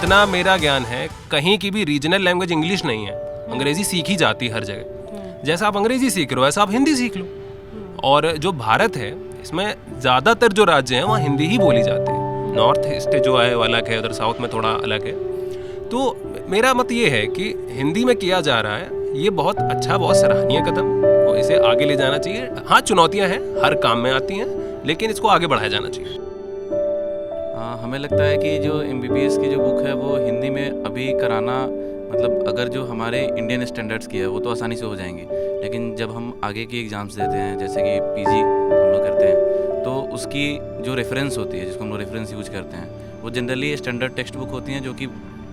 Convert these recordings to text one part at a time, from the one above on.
जितना मेरा ज्ञान है, कहीं की भी रीजनल लैंग्वेज इंग्लिश नहीं है, अंग्रेजी सीखी जाती है हर जगह। जैसा आप अंग्रेजी सीख रहे हो वैसा आप हिंदी सीख लो। और जो भारत है इसमें ज़्यादातर जो राज्य हैं वहाँ हिंदी ही बोली जाती है। नॉर्थ ईस्ट जो है वो अलग है, उधर साउथ में थोड़ा अलग है। तो मेरा मत ये है कि हिंदी में किया जा रहा है ये बहुत अच्छा, बहुत सराहनीय कदम, और इसे आगे ले जाना चाहिए। हाँ, चुनौतियाँ हैं, हर काम में आती हैं, लेकिन इसको आगे बढ़ाया जाना चाहिए। हमें लगता है कि जो MBBS की जो बुक है वो हिंदी में अभी कराना, मतलब अगर जो हमारे इंडियन स्टैंडर्ड्स की है वो तो आसानी से हो जाएंगी, लेकिन जब हम आगे की एग्ज़ाम्स देते हैं, जैसे कि PG हम लोग करते हैं, तो उसकी जो रेफरेंस होती है, जिसको हम लोग रेफरेंस यूज करते हैं, वो जनरली स्टैंडर्ड टेक्स्ट बुक होती हैं जो कि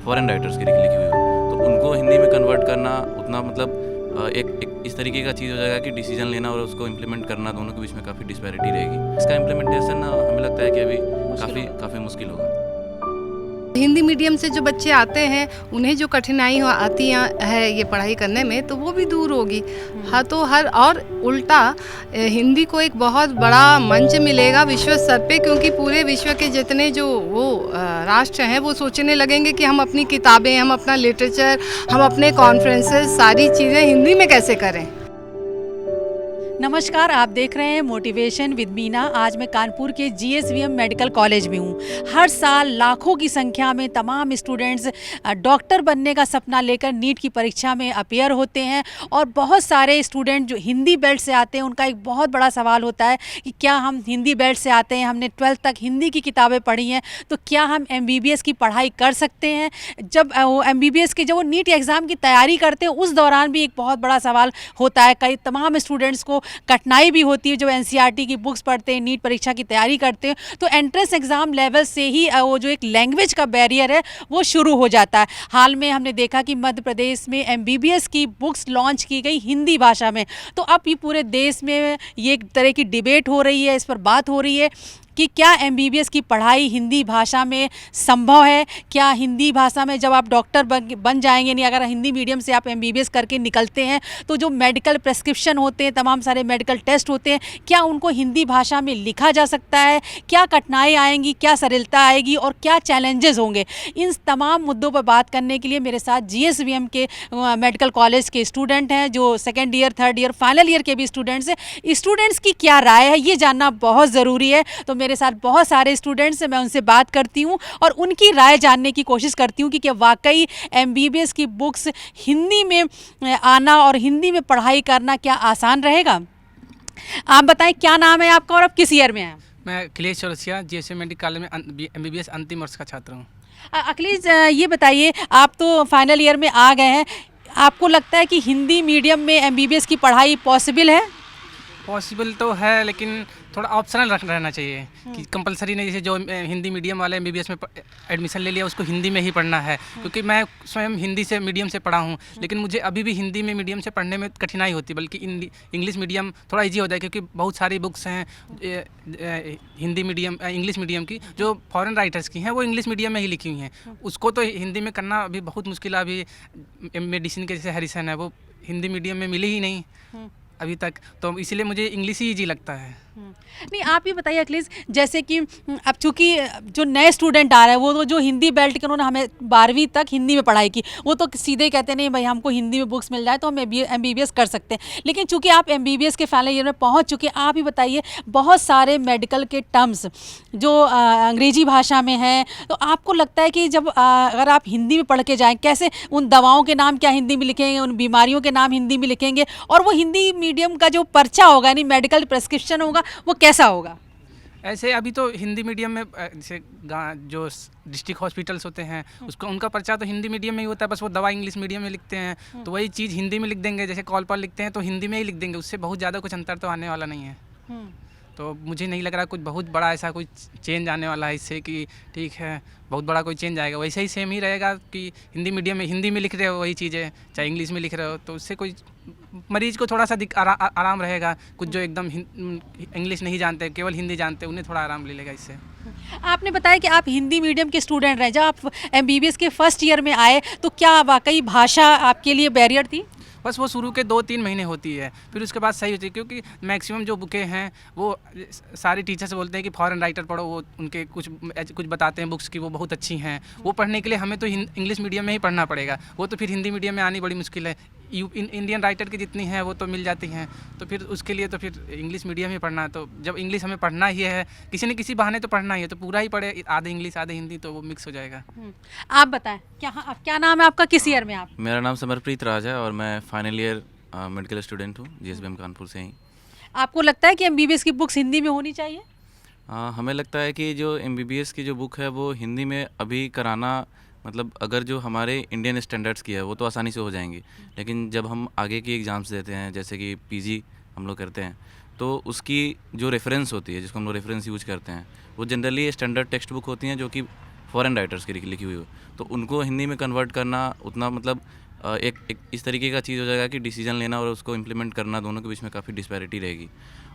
फॉरेन राइटर्स की लिखी हुई हो। तो उनको हिंदी में कन्वर्ट करना उतना, मतलब एक इस तरीके का चीज़ हो जाएगा कि डिसीजन लेना और उसको इम्प्लीमेंट करना, दोनों के बीच में काफ़ी डिस्पैरिटी रहेगी। इसका इम्प्लीमेंटेशन हमें लगता है कि अभी काफ़ी मुश्किल होगा। हिंदी मीडियम से जो बच्चे आते हैं उन्हें जो कठिनाई आती है ये पढ़ाई करने में, तो वो भी दूर होगी। हाँ, तो हर और उल्टा हिंदी को एक बहुत बड़ा मंच मिलेगा विश्व स्तर पे, क्योंकि पूरे विश्व के जितने जो वो राष्ट्र हैं वो सोचने लगेंगे कि हम अपनी किताबें, हम अपना लिटरेचर, हम अपने कॉन्फ्रेंसेस, सारी चीज़ें हिंदी में कैसे करें। नमस्कार, आप देख रहे हैं मोटिवेशन विद मीना। आज मैं कानपुर के GSVM मेडिकल कॉलेज में हूँ। हर साल लाखों की संख्या में तमाम स्टूडेंट्स डॉक्टर बनने का सपना लेकर नीट की परीक्षा में अपियर होते हैं, और बहुत सारे स्टूडेंट जो हिंदी बेल्ट से आते हैं उनका एक बहुत बड़ा सवाल होता है कि क्या हम हिंदी बेल्ट से आते हैं, हमने 12th तक हिंदी की किताबें पढ़ी हैं, तो क्या हम MBBS की पढ़ाई कर सकते हैं। जब वो MBBS के जब वो नीट एग्ज़ाम की तैयारी करते हैं उस दौरान भी एक बहुत बड़ा सवाल होता है। कई तमाम स्टूडेंट्स को कठिनाई भी होती है जब NCERT की बुक्स पढ़ते हैं, नीट परीक्षा की तैयारी करते हैं, तो एंट्रेंस एग्ज़ाम लेवल से ही वो जो एक लैंग्वेज का बैरियर है वो शुरू हो जाता है। हाल में हमने देखा कि मध्य प्रदेश में MBBS की बुक्स लॉन्च की गई हिंदी भाषा में, तो अब ये पूरे देश में ये एक तरह की डिबेट हो रही है, इस पर बात हो रही है कि क्या MBBS की पढ़ाई हिंदी भाषा में संभव है। क्या हिंदी भाषा में जब आप डॉक्टर बन जाएंगे, नहीं अगर हिंदी मीडियम से आप MBBS करके निकलते हैं, तो जो मेडिकल प्रेस्क्रिप्शन होते हैं, तमाम सारे मेडिकल टेस्ट होते हैं, क्या उनको हिंदी भाषा में लिखा जा सकता है, क्या कठिनाई आएंगी, क्या सरलता आएगी और क्या चैलेंजेस होंगे। इन तमाम मुद्दों पर बात करने के लिए मेरे साथ GSVM के मेडिकल कॉलेज के स्टूडेंट हैं, जो 2nd year, 3rd year, final year के भी स्टूडेंट्स हैं। स्टूडेंट्स की क्या राय है ये जानना बहुत ज़रूरी है। तो मेरे साथ बहुत सारे स्टूडेंट्स हैं, मैं उनसे बात करती हूँ और उनकी राय जानने की कोशिश करती हूँ कि क्या वाकई MBBS की बुक्स हिंदी में आना और हिंदी में पढ़ाई करना क्या आसान रहेगा। आप बताएं, क्या नाम है आपका और आप किस ईयर में हैं। मैं Akhilesh Chaurasia, GSVM medical college में MBBS अंतिम वर्ष का छात्र हूँ। अखिलेश, ये बताइए, आप तो फाइनल ईयर में आ गए हैं, आपको लगता है कि हिंदी मीडियम में MBBS की पढ़ाई पॉसिबल है। पॉसिबल तो है, लेकिन थोड़ा ऑप्शनल रहना चाहिए कि कंपलसरी नहीं, जैसे जो हिंदी मीडियम वाले MBBS में एडमिशन ले लिया उसको हिंदी में ही पढ़ना है। क्योंकि मैं स्वयं हिंदी से मीडियम से पढ़ा हूँ, लेकिन मुझे अभी भी हिंदी में मीडियम से पढ़ने में कठिनाई होती है, बल्कि इंग्लिश मीडियम थोड़ा इजी होता है, क्योंकि बहुत सारी बुक्स हैं हिंदी मीडियम इंग्लिश मीडियम की जो फॉरेन राइटर्स की हैं, वो इंग्लिश मीडियम में ही लिखी हुई हैं। उसको तो हिंदी में करना अभी बहुत मुश्किल है। अभी मेडिसिन के जैसे हरिसन है वो हिंदी मीडियम में मिली ही नहीं अभी तक, तो इसीलिए मुझे इंग्लिश ही ईजी लगता है। नहीं, आप ये बताइए अखिलेश, जैसे कि अब चूँकि जो नए स्टूडेंट आ रहे हैं वो जो हिंदी बेल्ट के, उन्होंने हमें 12वीं तक हिंदी में पढ़ाई की, वो तो सीधे कहते नहीं भाई हमको हिंदी में बुक्स मिल जाए तो हम MBBS कर सकते हैं। लेकिन चूँकि आप MBBS के फाइनल ईयर में पहुँच चुके हैं, आप ही बताइए, बहुत सारे मेडिकल के टर्म्स जो अंग्रेजी भाषा में हैं, तो आपको लगता है कि जब अगर आप हिंदी में पढ़ के जाएँ, कैसे उन दवाओं के नाम क्या हिंदी में लिखेंगे, उन बीमारियों के नाम हिंदी में लिखेंगे, और वो हिंदी मीडियम का जो पर्चा होगा यानी मेडिकल प्रेस्क्रिप्शन होगा वो कैसा होगा। ऐसे अभी तो हिंदी मीडियम में जैसे जो डिस्ट्रिक्ट हॉस्पिटल्स होते हैं उसको उनका पर्चा तो हिंदी मीडियम में ही होता है, बस वो दवा इंग्लिश मीडियम में लिखते हैं, तो वही चीज़ हिंदी में लिख देंगे। जैसे कॉल पर लिखते हैं तो हिंदी में ही लिख देंगे, उससे बहुत ज़्यादा कुछ अंतर तो आने वाला नहीं है। तो मुझे नहीं लग रहा कुछ बहुत बड़ा ऐसा कोई चेंज आने वाला है इससे कि ठीक है बहुत बड़ा कोई चेंज आएगा। वैसे ही सेम ही रहेगा कि हिंदी मीडियम में हिंदी में लिख रहे हो वही चीज़ें, चाहे इंग्लिश में लिख रहे हो, तो उससे कोई मरीज को थोड़ा सा आराम रहेगा। कुछ जो एकदम इंग्लिश नहीं जानते, केवल हिंदी जानते, उन्हें थोड़ा आराम मिलेगा इससे। आपने बताया कि आप हिंदी मीडियम के स्टूडेंट रहे, जब आप MBBS के फर्स्ट ईयर में आए तो क्या वाकई भाषा आपके लिए बैरियर थी। बस वो शुरू के 2-3 महीने होती है, फिर उसके बाद सही होती है, क्योंकि मैक्सिमम जो बुकें हैं वो सारे टीचर्स बोलते हैं कि फॉरेन राइटर पढ़ो, वो उनके कुछ बताते हैं बुक्स की, वो बहुत अच्छी हैं। वो पढ़ने के लिए हमें तो इंग्लिश मीडियम में ही पढ़ना पड़ेगा, वो तो फिर हिंदी मीडियम में आनी बड़ी मुश्किल है। इंडियन राइटर की जितनी हैं वो तो मिल जाती हैं, तो फिर उसके लिए तो फिर इंग्लिश मीडियम ही पढ़ना है। तो जब इंग्लिश हमें पढ़ना ही है, किसी न किसी बहाने तो पढ़ना ही है, तो पूरा ही पढ़े, आधे इंग्लिश आधे हिंदी, तो वो मिक्स हो जाएगा। आप बताएं क्या नाम है आपका, किस ईयर में आप? मेरा नाम समरप्रीत राज है और मैं फाइनल ईयर मेडिकल स्टूडेंट हूँ GSVM कानपुर से ही। आपको लगता है कि MBBS की बुक्स हिंदी में होनी चाहिए? हमें लगता है कि जो MBBS की जो बुक है वो हिंदी में अभी कराना, मतलब अगर जो हमारे इंडियन स्टैंडर्ड्स की है वो तो आसानी से हो जाएंगी, लेकिन जब हम आगे की एग्ज़ाम्स देते हैं, जैसे कि PG हम लोग करते हैं, तो उसकी जो रेफरेंस होती है, जिसको हम लोग रेफरेंस यूज करते हैं, वो जनरली स्टैंडर्ड टेक्स्ट बुक होती हैं जो कि फॉरेन राइटर्स की लिखी हुई हो, तो उनको हिंदी में कन्वर्ट करना उतना मतलब एक इस तरीके का चीज़ हो जाएगा कि डिसीजन लेना और उसको इम्प्लीमेंट करना, दोनों के बीच में काफ़ी डिस्पैरिटी रहेगी।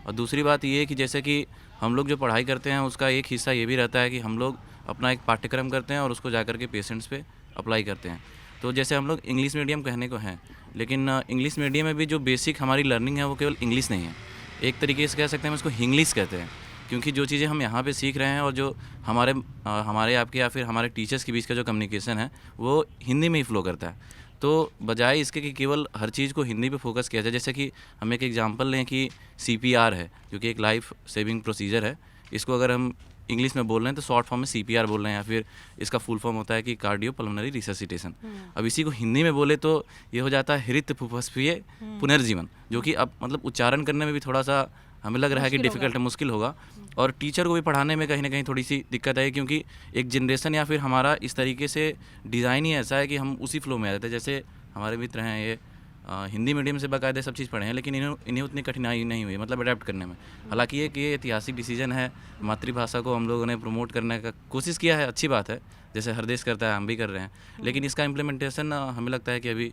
और दूसरी बात ये है कि जैसे कि हम लोग जो पढ़ाई करते हैं उसका एक हिस्सा ये भी रहता है कि हम लोग अपना एक पाठ्यक्रम करते हैं और उसको जाकर के पेशेंट्स पे अप्लाई करते हैं। तो जैसे हम लोग इंग्लिश मीडियम कहने को हैं, लेकिन इंग्लिश मीडियम में भी जो बेसिक हमारी लर्निंग है वो केवल इंग्लिश नहीं है, एक तरीके से कह सकते हैं हम इसको हिंग्लिश कहते हैं, क्योंकि जो चीज़ें हम यहाँ पे सीख रहे हैं और जो हमारे आपके या फिर हमारे टीचर्स के बीच का जो कम्युनिकेशन है वो हिंदी में ही फ्लो करता है। तो बजाय इसके कि केवल हर चीज़ को हिंदी पे फोकस किया जाए, जैसे कि हम एक एग्जांपल लें कि CPR है, जो कि एक लाइफ सेविंग प्रोसीजर है, इसको अगर हम इंग्लिश में बोल रहे हैं तो शॉर्ट फॉर्म में CPR बोल रहे हैं, या फिर इसका फुल फॉर्म होता है कि कार्डियो पल्मोनरी रिससिटेशन। अब इसी को हिंदी में बोले तो ये हो जाता है हृदय फुफ्फुसीय पुनर्जीवन, जो कि अब मतलब उच्चारण करने में भी थोड़ा सा हमें लग रहा है कि डिफ़िकल्ट है, मुश्किल होगा, और टीचर को भी पढ़ाने में कहीं ना कहीं थोड़ी सी दिक्कत है, क्योंकि एक जनरेशन या फिर हमारा इस तरीके से डिज़ाइन ही ऐसा है कि हम उसी फ्लो में आ जाते हैं। जैसे हमारे मित्र हैं, ये हिंदी मीडियम से बाकायदे सब चीज़ पढ़े हैं, लेकिन इन्हें उतनी कठिनाई नहीं हुई मतलब अडेप्ट करने में। हालांकि ये ऐतिहासिक डिसीजन है, मातृभाषा को हम लोगों ने प्रमोट करने का कोशिश किया है, अच्छी बात है, जैसे हर देश करता है हम भी कर रहे हैं, लेकिन इसका इम्प्लीमेंटेशन हमें लगता है कि अभी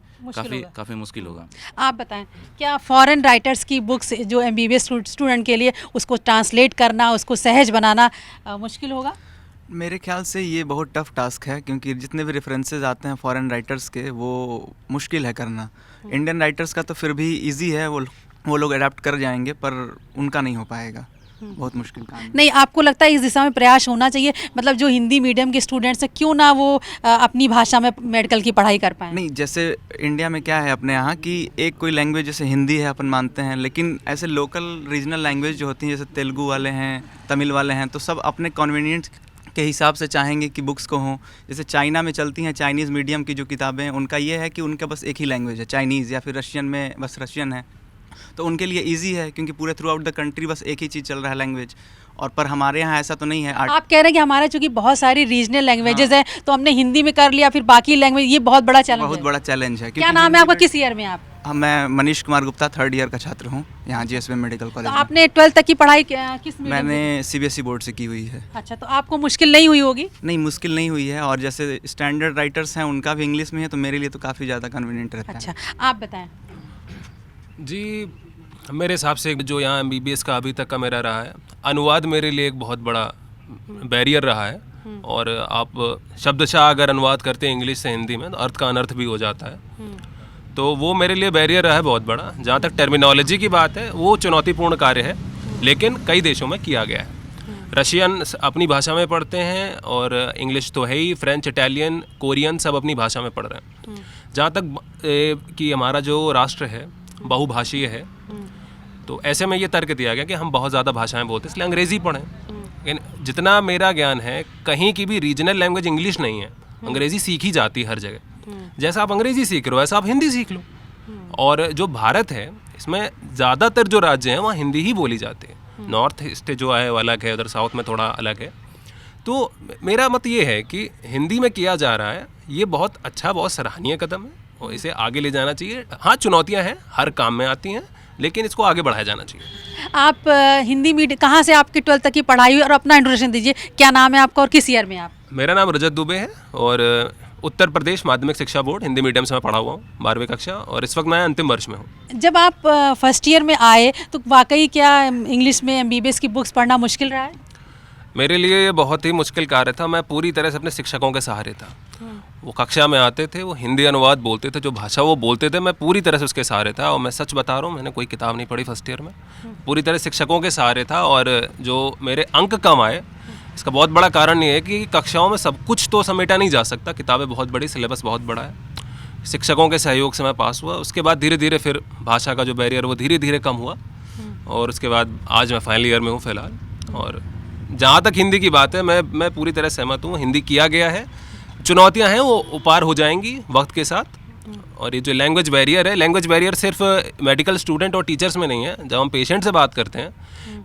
काफ़ी मुश्किल होगा। आप बताएं, क्या फॉरेन राइटर्स की बुक्स जो MBBS स्टूडेंट के लिए उसको ट्रांसलेट करना, उसको सहज बनाना मुश्किल होगा? मेरे ख्याल से ये बहुत टफ टास्क है, क्योंकि जितने भी रेफरेंसेस आते हैं फॉरेन राइटर्स के वो मुश्किल है करना। इंडियन राइटर्स का तो फिर भी इजी है, वो लोग अडेप्ट कर जाएंगे, पर उनका नहीं हो पाएगा, बहुत मुश्किल काम है। नहीं, आपको लगता है इस दिशा में प्रयास होना चाहिए, मतलब जो हिंदी मीडियम के स्टूडेंट्स हैं क्यों ना वो अपनी भाषा में मेडिकल की पढ़ाई कर पाएँ? नहीं, जैसे इंडिया में क्या है अपने यहाँ कि एक कोई लैंग्वेज जैसे हिंदी है अपन मानते हैं, लेकिन ऐसे लोकल रीजनल लैंग्वेज जो होती हैं, जैसे तेलुगु वाले हैं, तमिल वाले हैं, तो सब अपने कन्वीनियंस के हिसाब से चाहेंगे कि बुक्स को हों। जैसे चाइना में चलती हैं चाइनीज़ मीडियम की जो किताबें हैं, उनका ये है कि उनका बस एक ही लैंग्वेज है चाइनीज़, या फिर रशियन में बस रशियन है, तो उनके लिए इजी है क्योंकि पूरे थ्रू आउट द कंट्री बस एक ही चीज़ चल रहा है लैंग्वेज। और पर हमारे यहाँ ऐसा तो नहीं है। आप कह रहे हैं कि हमारे चूंकि बहुत सारी रीजनल लैंग्वेजेस हैं, तो हमने हिंदी में कर लिया, फिर बाकी लैंग्वेज, ये बहुत बड़ा चैलेंज है। बहुत बड़ा चैलेंज है। क्या नाम है आपका, किस ईयर में आप? मैं मनीष कुमार गुप्ता 3rd ईयर का छात्र हूँ यहाँ GSVM मेडिकल कॉलेज। तो आपने 12th तक की पढ़ाई किस मीडियम मैंने से? CBSE बोर्ड से की हुई है। अच्छा, तो आपको मुश्किल नहीं हुई होगी? नहीं, मुश्किल नहीं हुई है, और जैसे स्टैंडर्ड राइटर्स हैं उनका भी इंग्लिश में है, तो मेरे लिए तो काफ़ी ज़्यादा कन्वीनियंट रहता है। अच्छा, आप बताएं। जी, मेरे हिसाब से जो यहाँ MBBS का अभी तक का मेरा रहा है, अनुवाद मेरे लिए एक बहुत बड़ा बैरियर रहा है। और आप शब्दशः अगर अनुवाद करते हैं इंग्लिश से हिंदी में तो अर्थ का अनर्थ भी हो जाता है, तो वो मेरे लिए बैरियर रहा है बहुत बड़ा। जहाँ तक टर्मिनोलॉजी की बात है, वो चुनौतीपूर्ण कार्य है, लेकिन कई देशों में किया गया है। रशियन अपनी भाषा में पढ़ते हैं, और इंग्लिश तो है ही, फ्रेंच, इटालियन, कोरियन सब अपनी भाषा में पढ़ रहे हैं। जहाँ तक कि हमारा जो राष्ट्र है बहुभाषीय है, तो ऐसे में ये तर्क दिया गया कि हम बहुत ज़्यादा भाषाएं बोलते हैं, इसलिए अंग्रेज़ी पढ़ें। लेकिन जितना मेरा ज्ञान है, कहीं की भी रीजनल लैंग्वेज इंग्लिश नहीं है, अंग्रेज़ी सीखी जाती है हर जगह। जैसा आप अंग्रेज़ी सीख रहे हो वैसा आप हिंदी सीख लो। और जो भारत है, इसमें ज़्यादातर जो राज्य हैं वहाँ हिंदी ही बोली जाती है। नॉर्थ ईस्ट जो है वो अलग है, उधर साउथ में थोड़ा अलग है। तो मेरा मत ये है कि हिंदी में किया जा रहा है, ये बहुत अच्छा, बहुत सराहनीय कदम है, और इसे आगे ले जाना चाहिए। हाँ, चुनौतियाँ हैं, हर काम में आती हैं, लेकिन इसको आगे बढ़ाया जाना चाहिए। आप हिंदी मीडियम, कहाँ से आपकी 12th तक की पढ़ाई हुई, और अपना इंट्रोडक्शन दीजिए, क्या नाम है आपका और किस ईयर में आप? मेरा नाम रजत दुबे है, और उत्तर प्रदेश माध्यमिक शिक्षा बोर्ड हिंदी मीडियम से मैं पढ़ा हुआ हूँ 12वीं कक्षा, और इस वक्त मैं अंतिम वर्ष में हूँ। जब आप फर्स्ट ईयर में आए तो वाकई क्या इंग्लिश में MBBS की बुक्स पढ़ना मुश्किल रहा है? मेरे लिए ये बहुत ही मुश्किल कार्य था। मैं पूरी तरह से अपने शिक्षकों के सहारे था। वो कक्षा में आते थे, वो हिंदी अनुवाद बोलते थे, जो भाषा वो बोलते थे मैं पूरी तरह से उसके सहारे था। और मैं सच बता रहा हूँ, मैंने कोई किताब नहीं पढ़ी फर्स्ट ईयर में, पूरी तरह शिक्षकों के सहारे था। और जो मेरे अंक कम आए, इसका बहुत बड़ा कारण ये है कि कक्षाओं में सब कुछ तो समेटा नहीं जा सकता, किताबें बहुत बड़ी, सिलेबस बहुत बड़ा है। शिक्षकों के सहयोग से मैं पास हुआ। उसके बाद धीरे धीरे फिर भाषा का जो बैरियर वो धीरे धीरे कम हुआ, और उसके बाद आज मैं फाइनल ईयर में हूँ फ़िलहाल। और जहाँ तक हिंदी की बात है, मैं पूरी तरह सहमत हूँ। हिंदी किया गया है, चुनौतियाँ हैं, वो पार हो जाएंगी वक्त के साथ। और ये जो लैंग्वेज बैरियर है, लैंग्वेज बैरियर सिर्फ मेडिकल स्टूडेंट और टीचर्स में नहीं है। जब हम पेशेंट से बात करते हैं,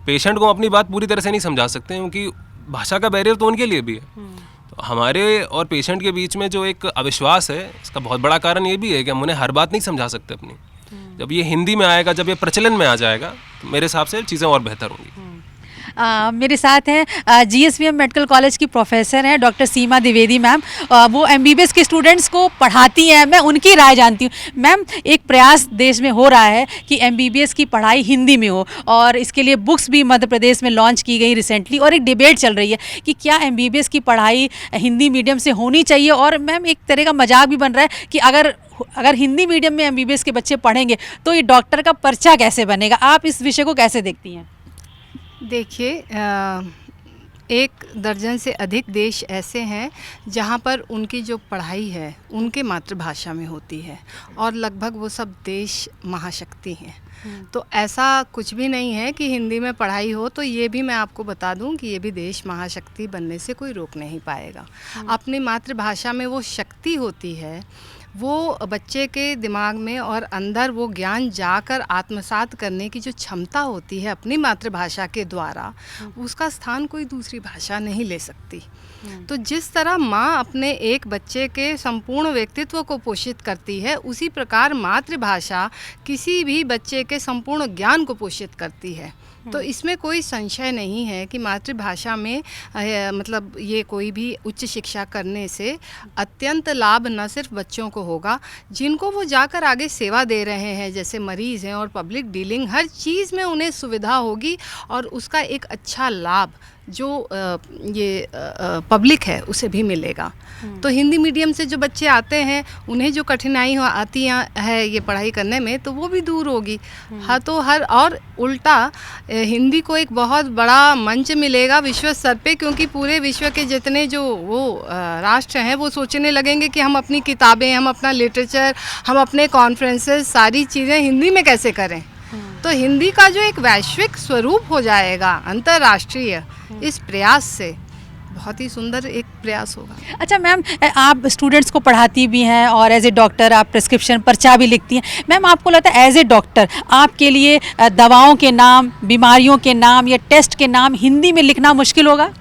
पेशेंट को अपनी बात पूरी तरह से नहीं समझा सकते, क्योंकि भाषा का बैरियर तो उनके लिए भी है। तो हमारे और पेशेंट के बीच में जो एक अविश्वास है, इसका बहुत बड़ा कारण ये भी है कि हम उन्हें हर बात नहीं समझा सकते अपनी। जब ये हिंदी में आएगा, जब ये प्रचलन में आ जाएगा, तो मेरे हिसाब से चीज़ें और बेहतर होंगी। मेरे साथ हैं जीएसवीएम मेडिकल कॉलेज की प्रोफेसर हैं डॉक्टर सीमा द्विवेदी मैम। वो एमबीबीएस के स्टूडेंट्स को पढ़ाती हैं, मैं उनकी राय जानती हूँ। मैम, एक प्रयास देश में हो रहा है कि एमबीबीएस की पढ़ाई हिंदी में हो, और इसके लिए बुक्स भी मध्य प्रदेश में लॉन्च की गई रिसेंटली, और एक डिबेट चल रही है कि क्या एमबीबीएस की पढ़ाई हिंदी मीडियम से होनी चाहिए। और मैम, एक तरह का मजाक भी बन रहा है कि अगर हिंदी मीडियम में एमबीबीएस के बच्चे पढ़ेंगे तो ये डॉक्टर का पर्चा कैसे बनेगा। आप इस विषय को कैसे देखती हैं? देखिए, 1 दर्जन से अधिक देश ऐसे हैं जहाँ पर उनकी जो पढ़ाई है उनके मातृभाषा में होती है, और लगभग वो सब देश महाशक्ति हैं। तो ऐसा कुछ भी नहीं है कि हिंदी में पढ़ाई हो तो ये भी मैं आपको बता दूं कि ये भी देश महाशक्ति बनने से कोई रोक नहीं पाएगा। अपनी मातृभाषा में वो शक्ति होती है, वो बच्चे के दिमाग में और अंदर वो ज्ञान जाकर आत्मसात करने की जो क्षमता होती है अपनी मातृभाषा के द्वारा, उसका स्थान कोई दूसरी भाषा नहीं ले सकती। तो जिस तरह माँ अपने एक बच्चे के संपूर्ण व्यक्तित्व को पोषित करती है, उसी प्रकार मातृभाषा किसी भी बच्चे के संपूर्ण ज्ञान को पोषित करती है। तो इसमें कोई संशय नहीं है कि मातृभाषा में मतलब ये कोई भी उच्च शिक्षा करने से अत्यंत लाभ न सिर्फ बच्चों को होगा, जिनको वो जाकर आगे सेवा दे रहे हैं, जैसे मरीज़ हैं और पब्लिक डीलिंग, हर चीज़ में उन्हें सुविधा होगी, और उसका एक अच्छा लाभ जो ये पब्लिक है उसे भी मिलेगा। तो हिंदी मीडियम से जो बच्चे आते हैं, उन्हें जो कठिनाई आती है ये पढ़ाई करने में, तो वो भी दूर होगी। हाँ, तो और उल्टा हिंदी को एक बहुत बड़ा मंच मिलेगा विश्व स्तर पे, क्योंकि पूरे विश्व के जितने जो वो राष्ट्र हैं वो सोचने लगेंगे कि हम अपनी किताबें, हम अपना लिटरेचर, हम अपने कॉन्फ्रेंसेस, सारी चीज़ें हिंदी में कैसे करें। तो हिंदी का जो एक वैश्विक स्वरूप हो जाएगा अंतर्राष्ट्रीय, इस प्रयास से बहुत ही सुंदर एक प्रयास होगा। अच्छा मैम, आप स्टूडेंट्स को पढ़ाती भी हैं और एज ए डॉक्टर आप प्रिस्क्रिप्शन पर्चा भी लिखती हैं। मैम, आपको लगता है एज ए डॉक्टर आपके लिए दवाओं के नाम, बीमारियों के नाम या टेस्ट के नाम हिंदी में लिखना मुश्किल होगा?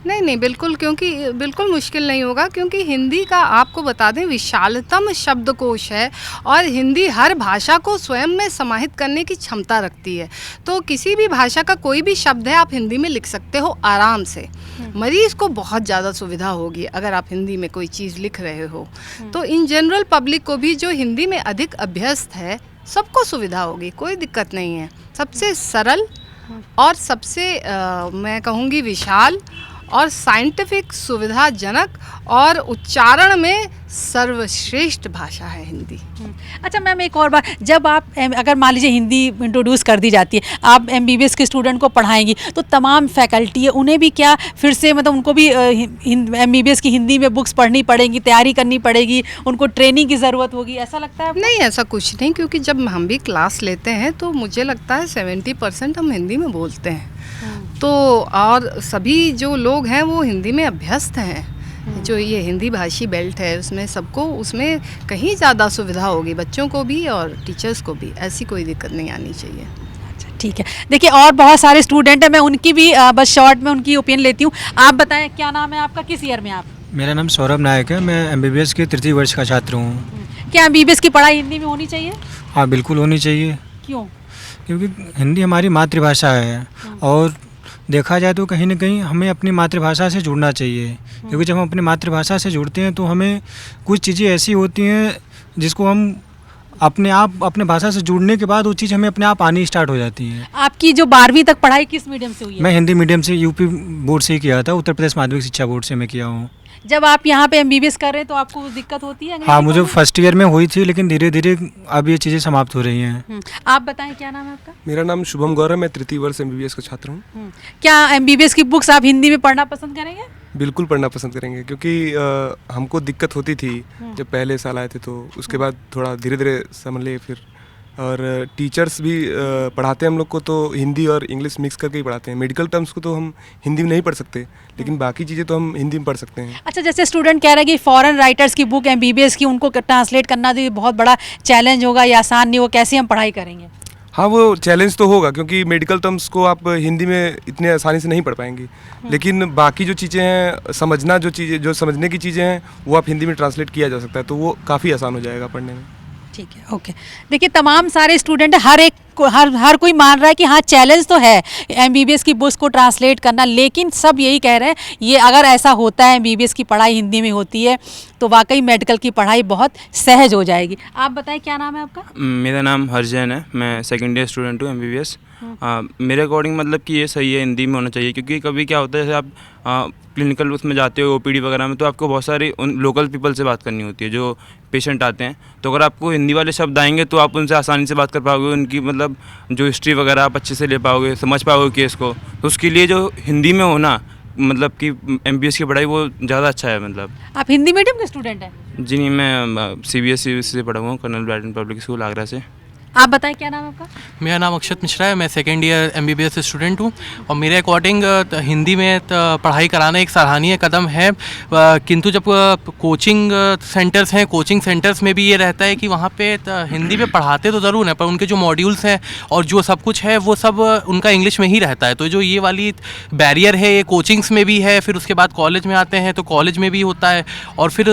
नहीं, बिल्कुल मुश्किल नहीं होगा, क्योंकि हिंदी का आपको बता दें विशालतम शब्दकोश है, और हिंदी हर भाषा को स्वयं में समाहित करने की क्षमता रखती है। तो किसी भी भाषा का कोई भी शब्द है आप हिंदी में लिख सकते हो आराम से। मरीज़ को बहुत ज़्यादा सुविधा होगी अगर आप हिंदी में कोई चीज़ लिख रहे हो। तो इन जनरल पब्लिक को भी जो हिंदी में अधिक अभ्यस्त है, सबको सुविधा होगी, कोई दिक्कत नहीं है। सबसे सरल और सबसे मैं कहूँगी विशाल और साइंटिफिक, सुविधाजनक और उच्चारण में सर्वश्रेष्ठ भाषा है हिंदी। अच्छा मैम, एक और बात, जब आप अगर मान लीजिए हिंदी इंट्रोड्यूस कर दी जाती है, आप एमबीबीएस के स्टूडेंट को पढ़ाएंगी, तो तमाम फैकल्टी है उन्हें भी क्या फिर से मतलब उनको भी एमबीबीएस की हिंदी में बुक्स पढ़नी पड़ेंगी, तैयारी करनी पड़ेगी, उनको ट्रेनिंग की ज़रूरत होगी, ऐसा लगता है? नहीं, ऐसा कुछ नहीं, क्योंकि जब हम भी क्लास लेते हैं तो मुझे लगता है 70% हम हिंदी में बोलते हैं। तो और सभी जो लोग हैं वो हिंदी में अभ्यस्त हैं। जो ये हिंदी भाषी बेल्ट है उसमें सबको, उसमें कहीं ज़्यादा सुविधा होगी, बच्चों को भी और टीचर्स को भी। ऐसी कोई दिक्कत नहीं आनी चाहिए। अच्छा, ठीक है। देखिए, और बहुत सारे स्टूडेंट हैं, मैं उनकी भी बस शॉर्ट में उनकी ओपिनियन लेती हूँ। आप बताएं, क्या नाम है आपका, किस ईयर में आप? मेरा नाम सौरभ नायक है, मैं एमबीबीएस के 3य वर्ष का छात्र हूँ। क्या एमबीबीएस की पढ़ाई हिंदी में होनी चाहिए? हाँ, बिल्कुल होनी चाहिए। क्यों? क्योंकि हिंदी हमारी मातृभाषा है, और देखा जाए तो कहीं ना कहीं हमें अपनी मातृभाषा से जुड़ना चाहिए। क्योंकि जब हम अपनी मातृभाषा से जुड़ते हैं तो हमें कुछ चीज़ें ऐसी होती हैं जिसको हम अपने आप अपने भाषा से जुड़ने के बाद वो चीज़ हमें अपने आप आनी स्टार्ट हो जाती है। आपकी जो 12वीं तक पढ़ाई किस मीडियम से हुई है? मैं हिंदी मीडियम से यूपी बोर्ड से ही किया था, उत्तर प्रदेश माध्यमिक शिक्षा बोर्ड से मैं किया हूँ। जब आप यहाँ पे MBBS कर रहे हैं तो आपको दिक्कत होती है अंग्रेजी हाँ, मुझे पढ़ने में? फर्स्ट ईयर में हुई थी, लेकिन धीरे धीरे अब ये चीज़ें समाप्त हो रही हैं। आप बताएं क्या नाम है आपका? मेरा नाम शुभम गौरव, मैं तृतीय वर्ष MBBS का छात्र हूँ। क्या MBBS की बुक्स आप हिंदी में पढ़ना पसंद करेंगे? बिल्कुल पढ़ना पसंद करेंगे, क्योंकि हमको दिक्कत होती थी जब पहले साल आए थे, तो उसके बाद थोड़ा धीरे धीरे समझ लिए फिर। और टीचर्स भी पढ़ाते हैं हम लोग को तो हिंदी और इंग्लिश मिक्स करके ही पढ़ाते हैं। मेडिकल टर्म्स को तो हम हिंदी में नहीं पढ़ सकते, लेकिन बाकी चीज़ें तो हम हिंदी में पढ़ सकते हैं। अच्छा, जैसे स्टूडेंट कह रहे हैं कि फॉरेन राइटर्स की बुक MBBS की उनको ट्रांसलेट करना तो ये बहुत बड़ा चैलेंज होगा, या आसान नहीं, वो कैसे हम पढ़ाई करेंगे? हाँ, वो चैलेंज तो होगा, क्योंकि मेडिकल टर्म्स को आप हिंदी में इतने आसानी से नहीं पढ़ पाएंगे, लेकिन बाकी जो चीज़ें हैं, समझना जो समझने की चीज़ें हैं, वो आप हिंदी में ट्रांसलेट किया जा सकता है, तो वो काफ़ी आसान हो जाएगा पढ़ने में। ठीक है, ओके। देखिए, तमाम सारे स्टूडेंट हर कोई मान रहा है कि हाँ, चैलेंज तो है MBBS की बुक्स को ट्रांसलेट करना, लेकिन सब यही कह रहे हैं ये अगर ऐसा होता है, MBBS की पढ़ाई हिंदी में होती है तो वाकई मेडिकल की पढ़ाई बहुत सहज हो जाएगी। आप बताएं क्या नाम है आपका? मेरा नाम हरजैन है, मैं सेकेंड ईयर स्टूडेंट हूँ MBBS। मेरे अकॉर्डिंग मतलब कि ये सही है, हिंदी में होना चाहिए, क्योंकि कभी क्या होता है जैसे आप क्लिनिकल उसमें जाते हो OPD वगैरह में, तो आपको बहुत सारी उन लोकल पीपल से बात करनी होती है जो पेशेंट आते हैं। तो अगर आपको हिंदी वाले शब्द आएंगे तो आप उनसे आसानी से बात कर पाओगे, उनकी मतलब जो हिस्ट्री वगैरह आप अच्छे से ले पाओगे, समझ पाओगे केस को। तो उसके लिए जो हिंदी में होना मतलब कि MBBS की पढ़ाई वो ज़्यादा अच्छा है। मतलब आप हिंदी मीडियम के स्टूडेंट हैं? जी नहीं, मैं CBSE से पढ़ा हुआ हूँ, Colonel Bradon Public School Agra से। आप बताएं क्या नाम है आपका? मेरा नाम अक्षत मिश्रा है, मैं सेकेंड ईयर MBBS स्टूडेंट हूँ। और मेरे अकॉर्डिंग हिंदी में पढ़ाई कराना एक सराहनीय कदम है, किंतु जब कोचिंग सेंटर्स हैं, कोचिंग सेंटर्स में भी ये रहता है कि वहाँ पे हिंदी में पढ़ाते तो ज़रूर हैं, पर उनके जो मॉड्यूल्स हैं और जो सब कुछ है वो सब उनका इंग्लिश में ही रहता है। तो जो ये वाली बैरियर है, ये कोचिंग्स में भी है, फिर उसके बाद कॉलेज में आते हैं तो कॉलेज में भी होता है, और फिर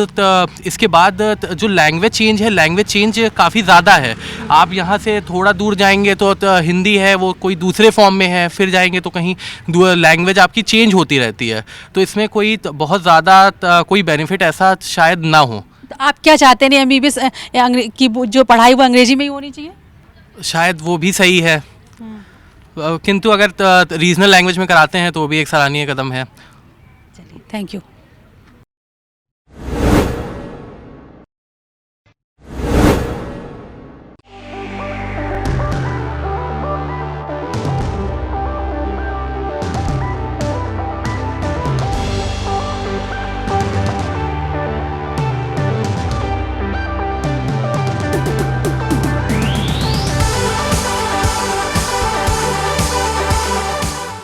इसके बाद जो लैंग्वेज चेंज है, लैंग्वेज चेंज काफ़ी ज़्यादा है। आप यहाँ से थोड़ा दूर जाएंगे तो हिंदी है वो कोई दूसरे फॉर्म में है, फिर जाएंगे तो कहीं लैंग्वेज आपकी चेंज होती रहती है, तो इसमें कोई बहुत ज़्यादा कोई बेनिफिट ऐसा शायद ना हो। तो आप क्या चाहते हैं MBBS की जो पढ़ाई वो अंग्रेजी में ही होनी चाहिए? शायद वो भी सही है, किंतु अगर रीजनल लैंग्वेज में कराते हैं तो वो भी एक सराहनीय कदम है। चलिए, थैंक यू।